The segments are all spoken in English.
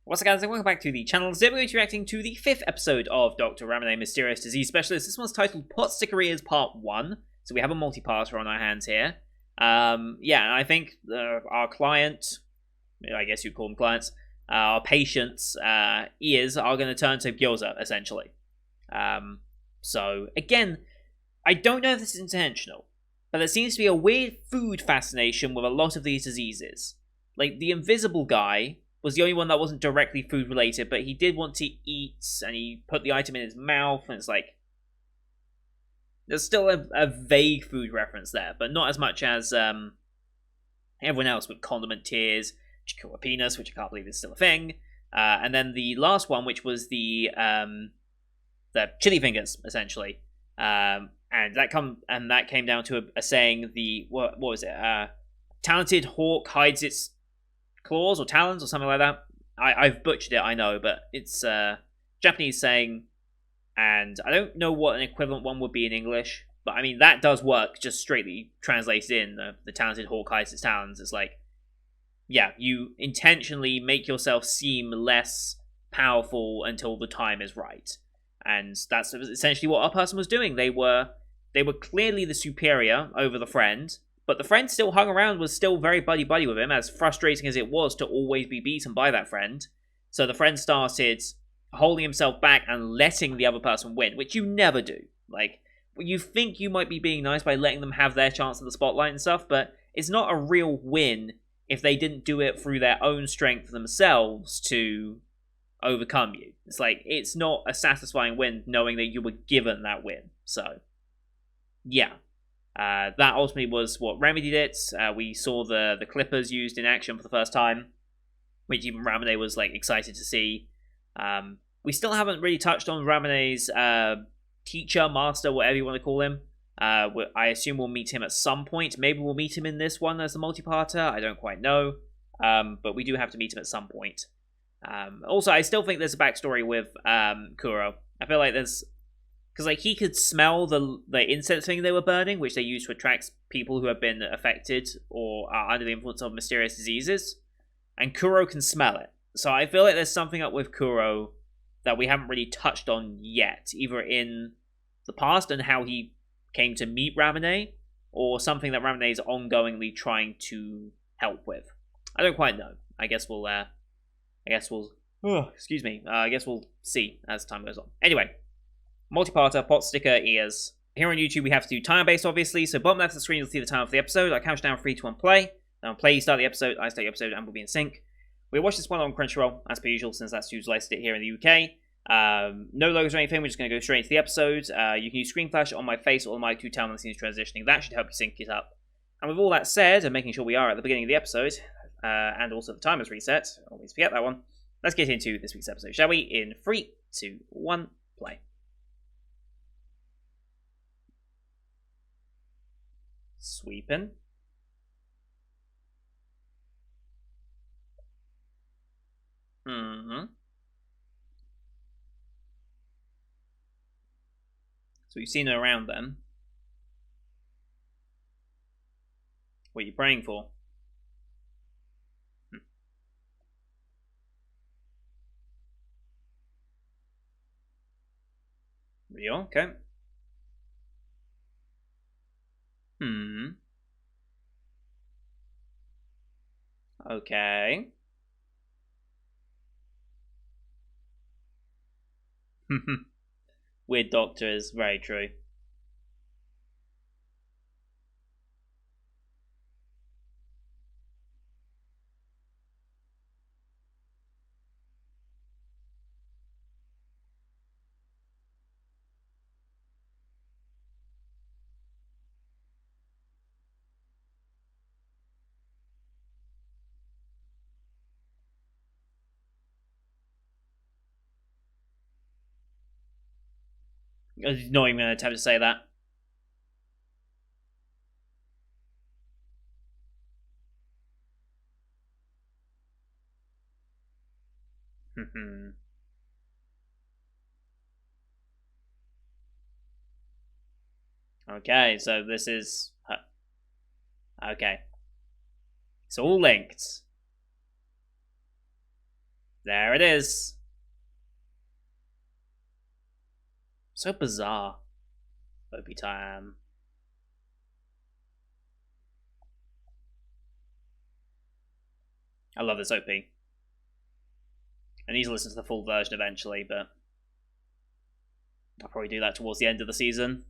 What's up, guys, and welcome back to the channel. Today we're going to be reacting to the 5th episode of Dr. Ramune, Mysterious Disease Specialist. This one's titled Pot Sticker Ears Part 1, so we have a multi-parter on our hands here. Yeah, and I think our client, I guess you'd call them clients, our patient's ears are going to turn to gyoza, essentially. So, again, I don't know if this is intentional, but there seems to be a weird food fascination with a lot of these diseases. Like, the invisible guy was the only one that wasn't directly food related, but he did want to eat, and he put the item in his mouth, and it's like, there's still a vague food reference there, but not as much as everyone else with condiment tears, chikua penis, which I can't believe is still a thing, and then the last one, which was the chili fingers, essentially, and that came down to a saying, what was it? Talented hawk hides its claws or talons or something like that. I've butchered it, I know, but it's a Japanese saying, and I don't know what an equivalent one would be in English, but I mean, that does work, just straightly translated in, the talented hawk hides its talons. It's like, yeah, you intentionally make yourself seem less powerful until the time is right. And that's essentially what our person was doing. They were clearly the superior over the friend, but the friend still hung around, was still very buddy-buddy with him, as frustrating as it was to always be beaten by that friend. So the friend started holding himself back and letting the other person win, which you never do. Like, you think you might be being nice by letting them have their chance at the spotlight and stuff, but it's not a real win if they didn't do it through their own strength themselves to overcome you. It's like, it's not a satisfying win knowing that you were given that win. So, yeah. That ultimately was what remedied it. We saw the clippers used in action for the first time, which even Ramune was like excited to see. We still haven't really touched on Ramune's teacher, master, whatever you want to call him. I assume we'll meet him at some point. Maybe we'll meet him in this one as a multi-parter. I don't quite know. But we do have to meet him at some point. Also, I still think there's a backstory with Kuro. I feel like there's... Because, like, he could smell the incense thing they were burning, which they use to attract people who have been affected or are under the influence of mysterious diseases. And Kuro can smell it. So I feel like there's something up with Kuro that we haven't really touched on yet, either in the past and how he came to meet Ramune, or something that Ramune is ongoingly trying to help with. I don't quite know. I guess we'll see as time goes on. Anyway. Multi-parter, pot sticker, ears. Here on YouTube, we have to do time-based, obviously, so bottom left of the screen, you'll see the time of the episode. I count down 3, 2, 1, play. Then on play, you start the episode, I start the episode, and we'll be in sync. We watch this one on Crunchyroll, as per usual, since that's who's licensed it here in the UK. No logos or anything, we're just going to go straight into the episode. You can use screen flash on my face or mic to tell when the scene's transitioning. That should help you sync it up. And with all that said, and making sure we are at the beginning of the episode, and also the timer's reset, always forget that one, let's get into this week's episode, shall we? In 3, 2, 1, play. Sweeping. So you've seen her around then. What are you praying for? Real? Okay. Okay. Weird doctor is very true. I was not even going to attempt to say that. Okay, so this is... Okay. It's all linked. There it is. So bizarre. Opie time. I love this OP. I need to listen to the full version eventually, but I'll probably do that towards the end of the season.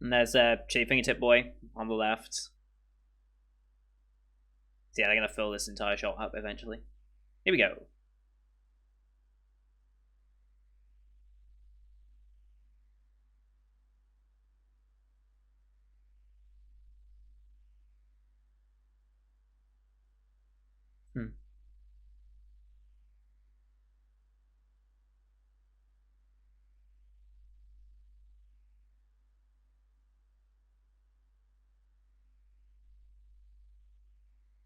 And there's a Chief Fingertip Boy on the left. So yeah, they're going to fill this entire shot up eventually. Here we go. Hmm.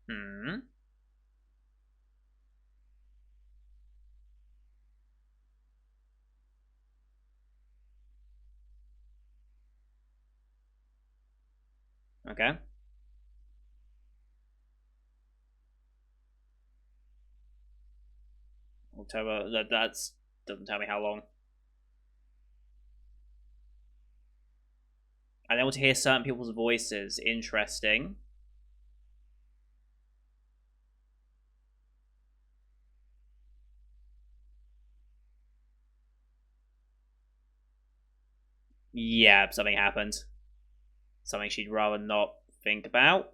Hmm. Okay. October. That's doesn't tell me how long. I'm able to hear certain people's voices. Interesting. Yeah, something happened. Something she'd rather not think about.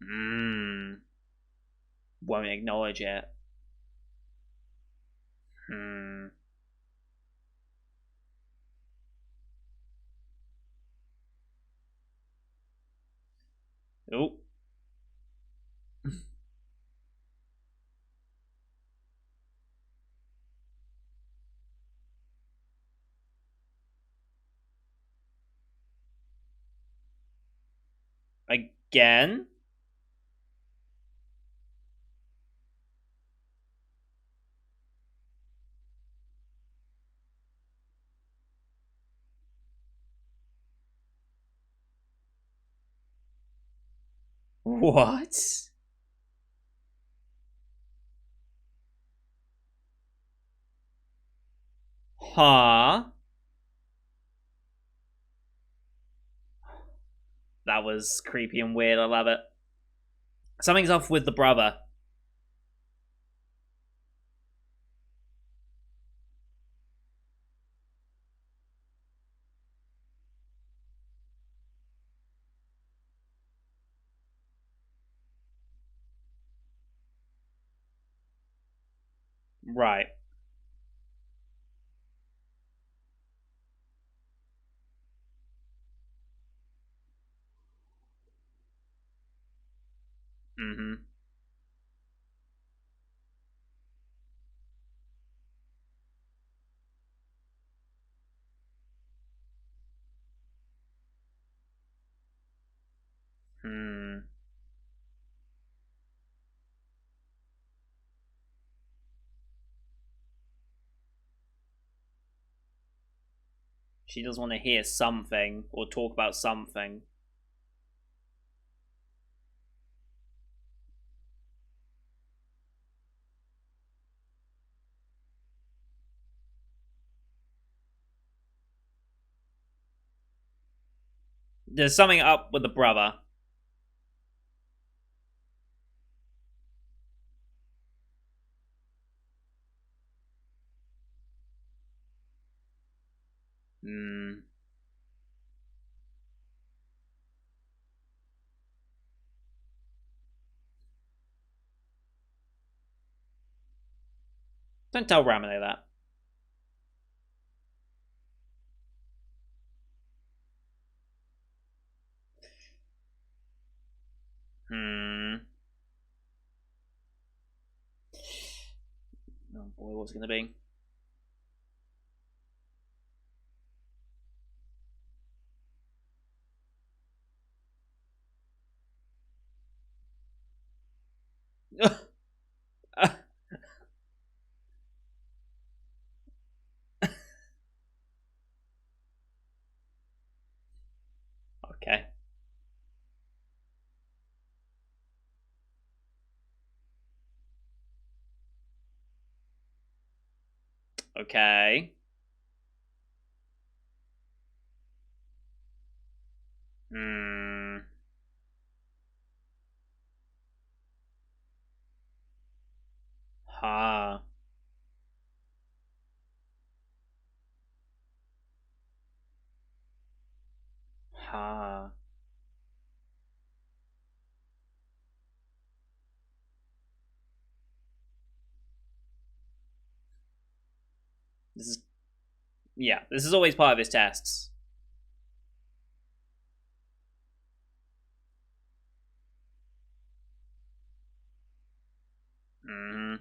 Hmm. Won't acknowledge it. Hmm. Oh. Again? What? Huh? That was creepy and weird. I love it. Something's off with the brother. Right. Mm-hmm. Hmm. She does want to hear something or talk about something. There's something up with the brother. Hmm. Don't tell Ramune that. Hmm. Oh boy, what's it gonna be? Okay. Okay. Hmm. Ha. Ha. This is yeah. This is always part of his tests. Hmm.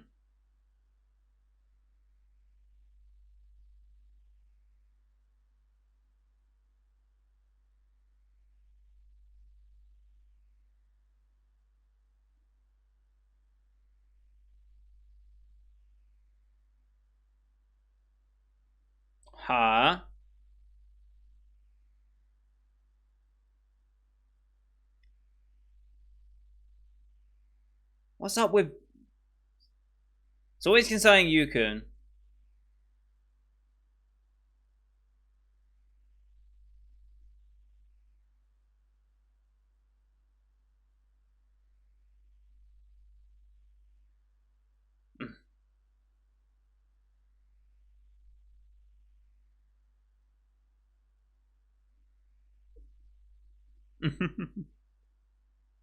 Ha. What's up with? It's always concerning Yukun.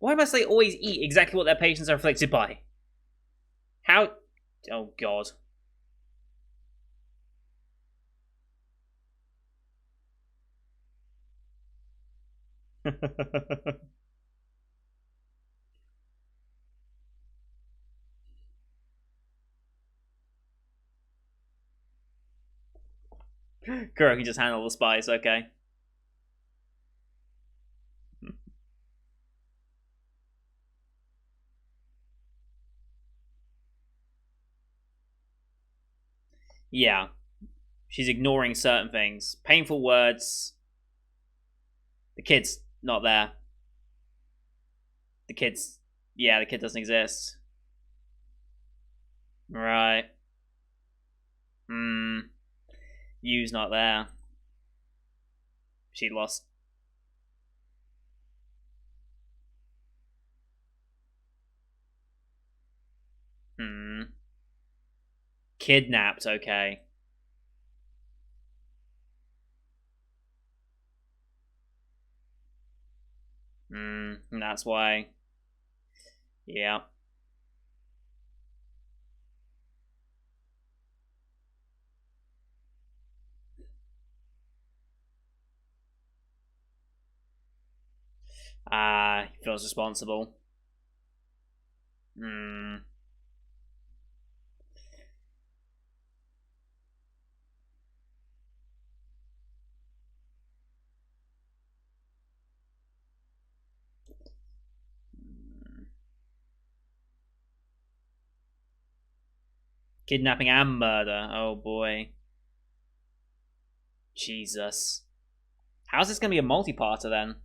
Why must they always eat exactly what their patients are afflicted by? How? Oh God. Kuro can just handle the spice. Okay. Yeah, she's ignoring certain things. Painful words. The kid's not there. The kid's yeah, the kid doesn't exist. Right. Hmm. Yu's not there. She lost. Hmm. Kidnapped. Okay. Hmm. That's why. Yeah. He feels responsible. Hmm. Kidnapping and murder. Oh boy. Jesus. How's this gonna be a multi-parter then?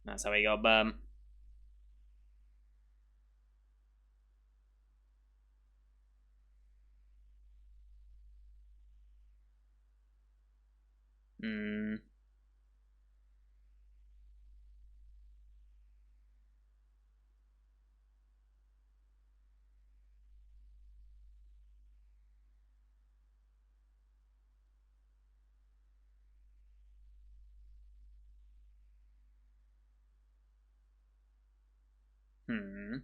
That's how he got burned. Hmm. Hmm.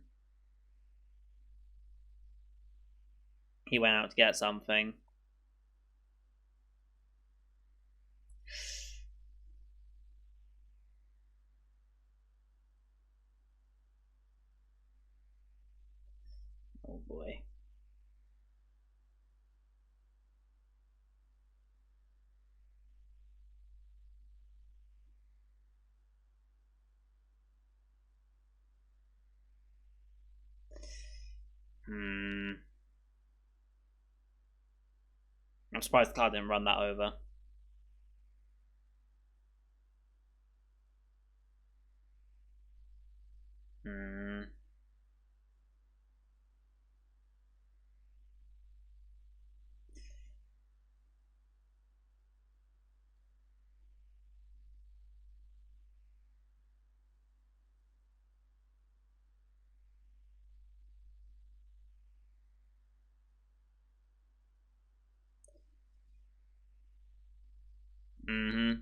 He went out to get something. Oh boy. Hmm. I'm surprised the car didn't run that over. Hmm. Mm-hmm.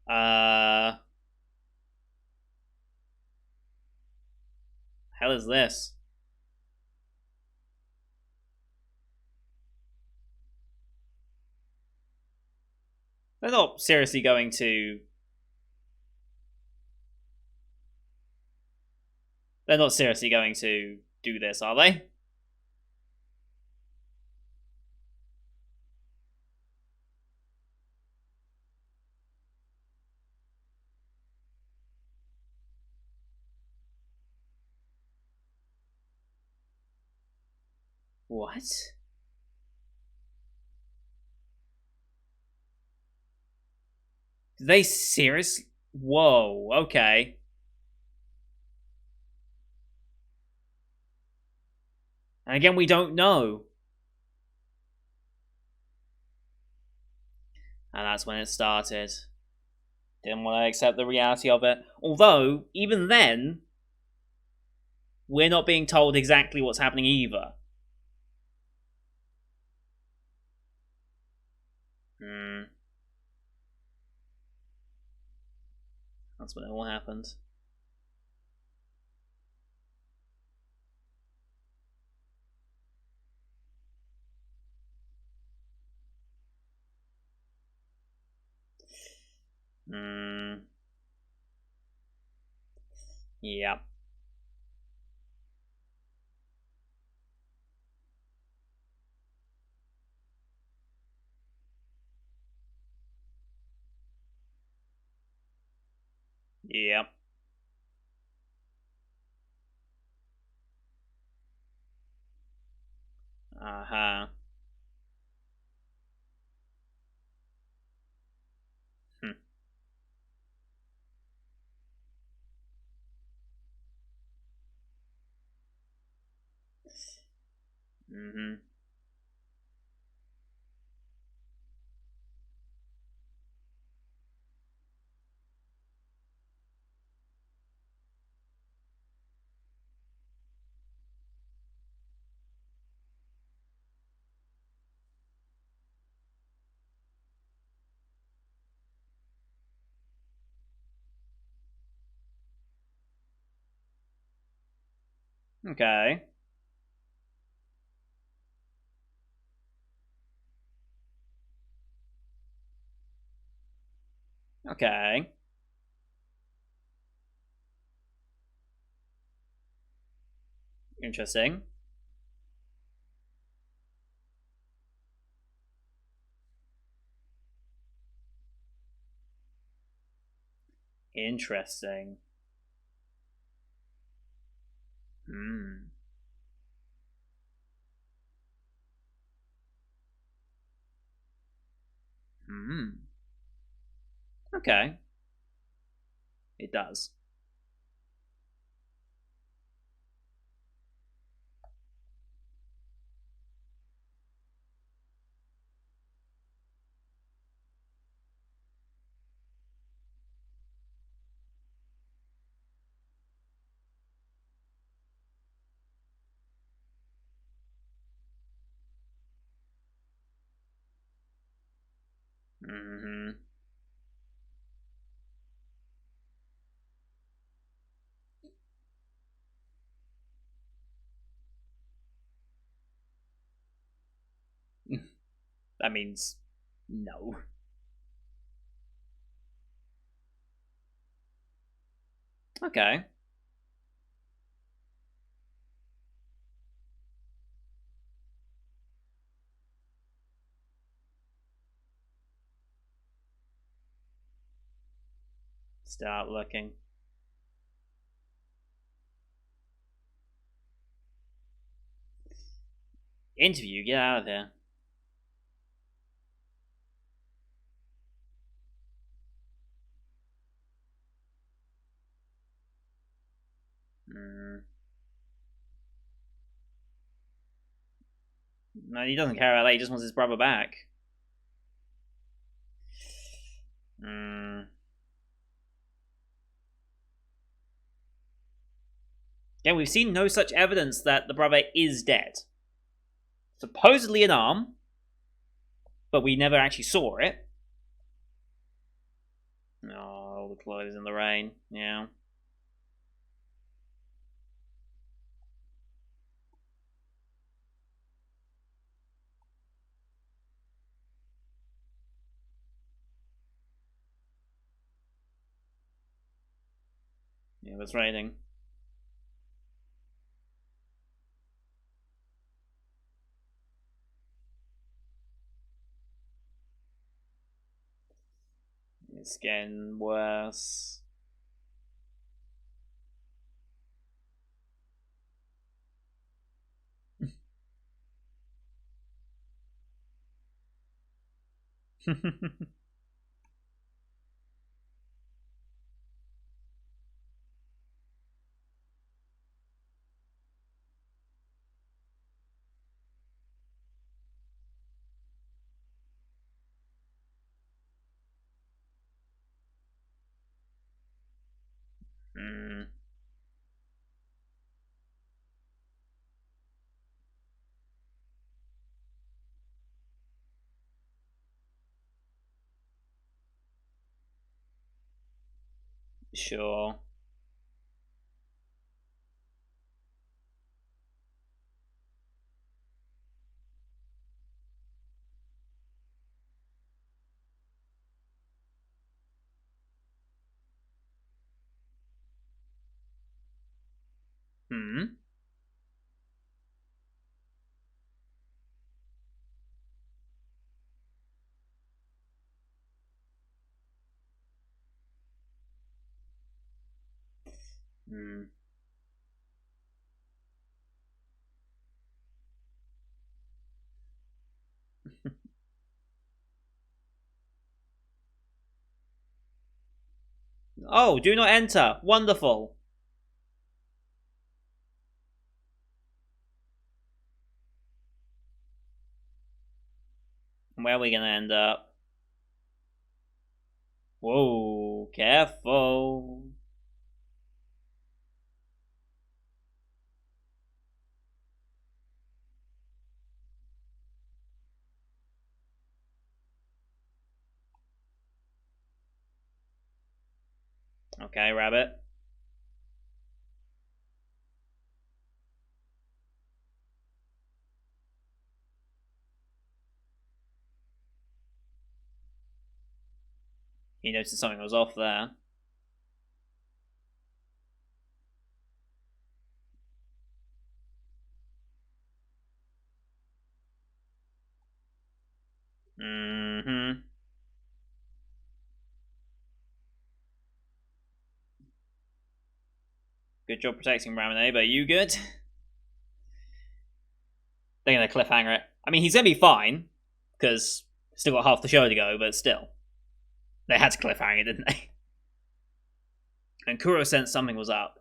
Uh, hell is this? They're not seriously going to. They're not seriously going to do this, are they? What? Do they seriously? Whoa. Okay. And again, we don't know. And that's when it started. Didn't want to accept the reality of it. Although, even then, we're not being told exactly what's happening either. Hmm. That's when it all happened. Hmm. Yep. Yep. Uh huh. Hmm. Mm-hmm. Okay. Okay. Interesting. Interesting. Hmm. Hmm. Okay. It does. Hmm. That means no. Okay. Start looking. Interview, get out of there. Mm. No, he doesn't care about that. He just wants his brother back. Mm. Yeah, we've seen no such evidence that the brother is dead. Supposedly an arm, but we never actually saw it. Oh, the clothes in the rain. Yeah. Yeah, it's raining. It's getting worse. Mm. Sure. Hmm. Hmm. Oh, do not enter. Wonderful. Where are we gonna end up? Whoa, careful. Okay, rabbit. He noticed something was off there. Mm-hmm. Good job protecting Ramune, but are you good? They're gonna cliffhanger it. I mean, he's gonna be fine, because still got half the show to go, but still. They had to cliffhanger it, didn't they? And Kuro sensed something was up.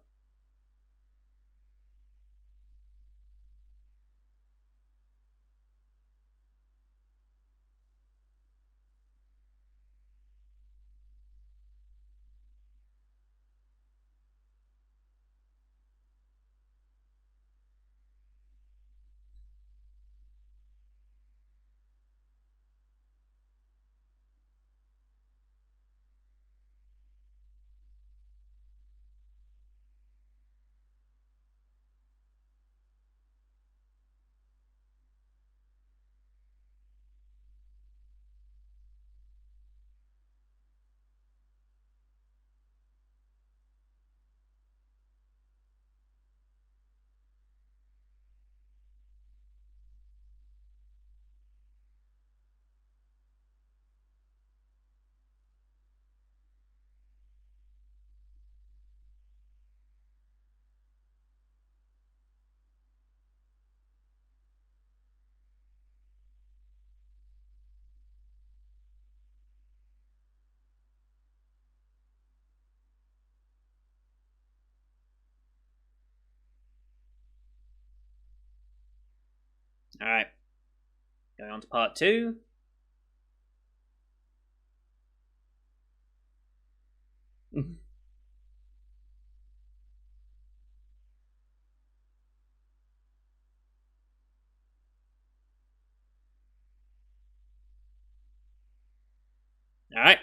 Alright. Going on to part 2. Alright.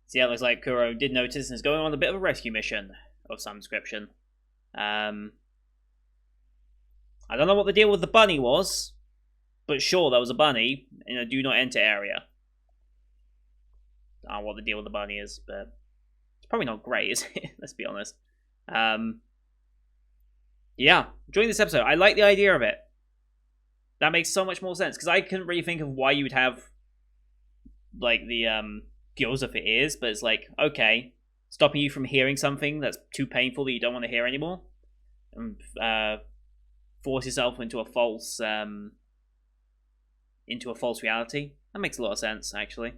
See, it looks like Kuro did notice and is going on a bit of a rescue mission of some description. I don't know what the deal with the bunny was, but sure, there was a bunny in a do not enter area. I don't know what the deal with the bunny is, but it's probably not great, is it? Let's be honest. Yeah, enjoying this episode. I like the idea of it. That makes so much more sense, because I couldn't really think of why you would have, like, the gyoza for ears, but it's like, okay, stopping you from hearing something that's too painful that you don't want to hear anymore, and force yourself into a false reality. That makes a lot of sense, actually.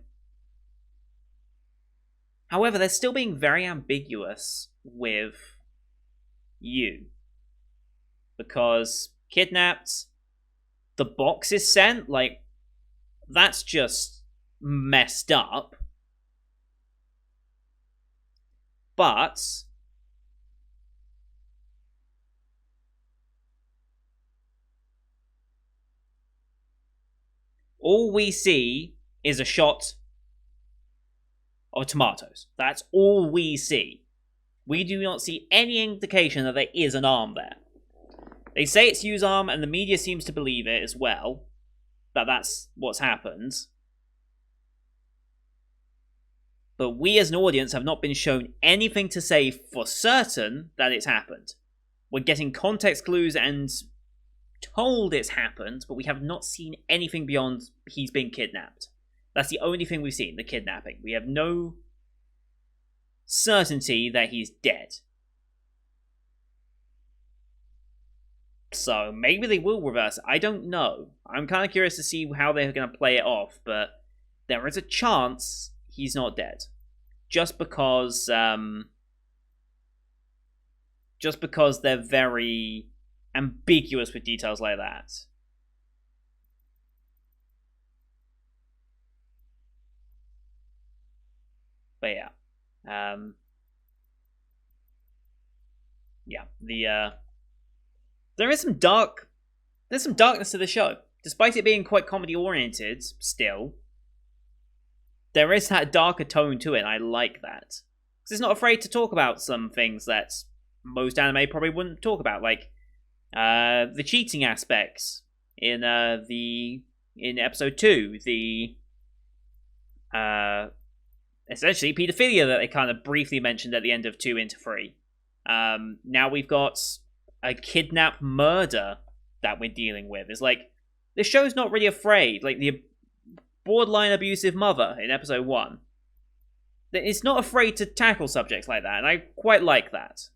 However, they're still being very ambiguous with you, because kidnapped, the box is sent, like, that's just messed up. But all we see is a shot of tomatoes. That's all we see. We do not see any indication that there is an arm there. They say it's Yu's arm, and the media seems to believe it as well, that that's what's happened. But we as an audience have not been shown anything to say for certain that it's happened. We're getting context clues and told it's happened, but we have not seen anything beyond he's been kidnapped. That's the only thing we've seen, the kidnapping. We have no certainty that he's dead. So maybe they will reverse it. I don't know. I'm kind of curious to see how they're going to play it off, but there is a chance he's not dead. Just because they're very ambiguous with details like that. But yeah. There's some darkness to the show. Despite it being quite comedy oriented, still, there is that darker tone to it, and I like that. Because it's not afraid to talk about some things that most anime probably wouldn't talk about, like the cheating aspects in episode 2, the essentially pedophilia that they kind of briefly mentioned at the end of 2 into 3. Now we've got a kidnap murder that we're dealing with. It's like, this show's not really afraid. Like, the borderline abusive mother in episode 1. It's not afraid to tackle subjects like that, and I quite like that.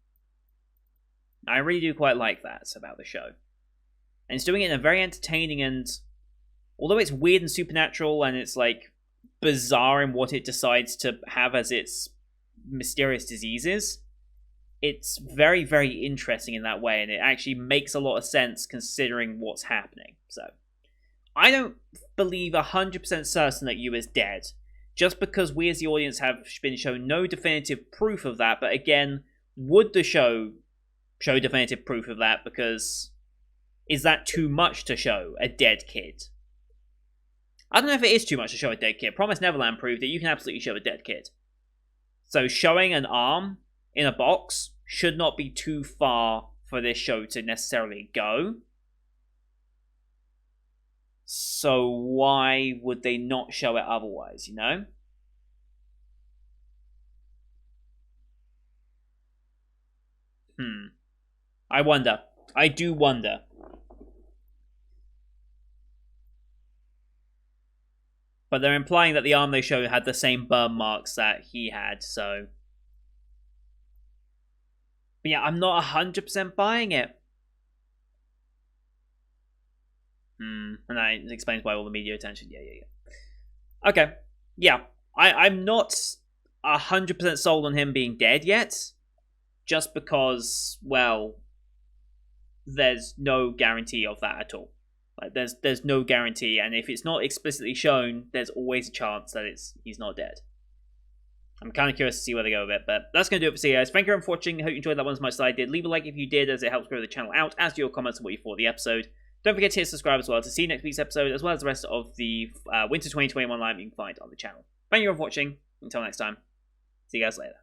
I really do quite like that about the show. And it's doing it in a very entertaining and, although it's weird and supernatural and it's like bizarre in what it decides to have as its mysterious diseases, it's very, very interesting in that way, and it actually makes a lot of sense considering what's happening. So, I don't believe 100% certain that Yu is dead, just because we as the audience have been shown no definitive proof of that. But again, would the show definitive proof of that? Because is that too much to show a dead kid? I don't know if it is too much to show a dead kid. Promised Neverland proved that you can absolutely show a dead kid. So showing an arm in a box should not be too far for this show to necessarily go. So why would they not show it otherwise, you know? I wonder. I do wonder. But they're implying that the arm they showed had the same burn marks that he had, so... But yeah, I'm not 100% buying it. And that explains why all the media attention. Yeah. Okay. Yeah. I'm not 100% sold on him being dead yet. Just because, well, there's no guarantee of that at all. Like, there's no guarantee, and if it's not explicitly shown, there's always a chance that he's not dead. I'm kind of curious to see where they go with it, but that's going to do it for today, guys. Thank you for watching. I hope you enjoyed that one as much as I did. Leave a like if you did, as it helps grow the channel out, as do your comments on what you thought of the episode. Don't forget to hit subscribe as well to see next week's episode, as well as the rest of the Winter 2021 live you can find on the channel. Thank you all for watching. Until next time, see you guys later.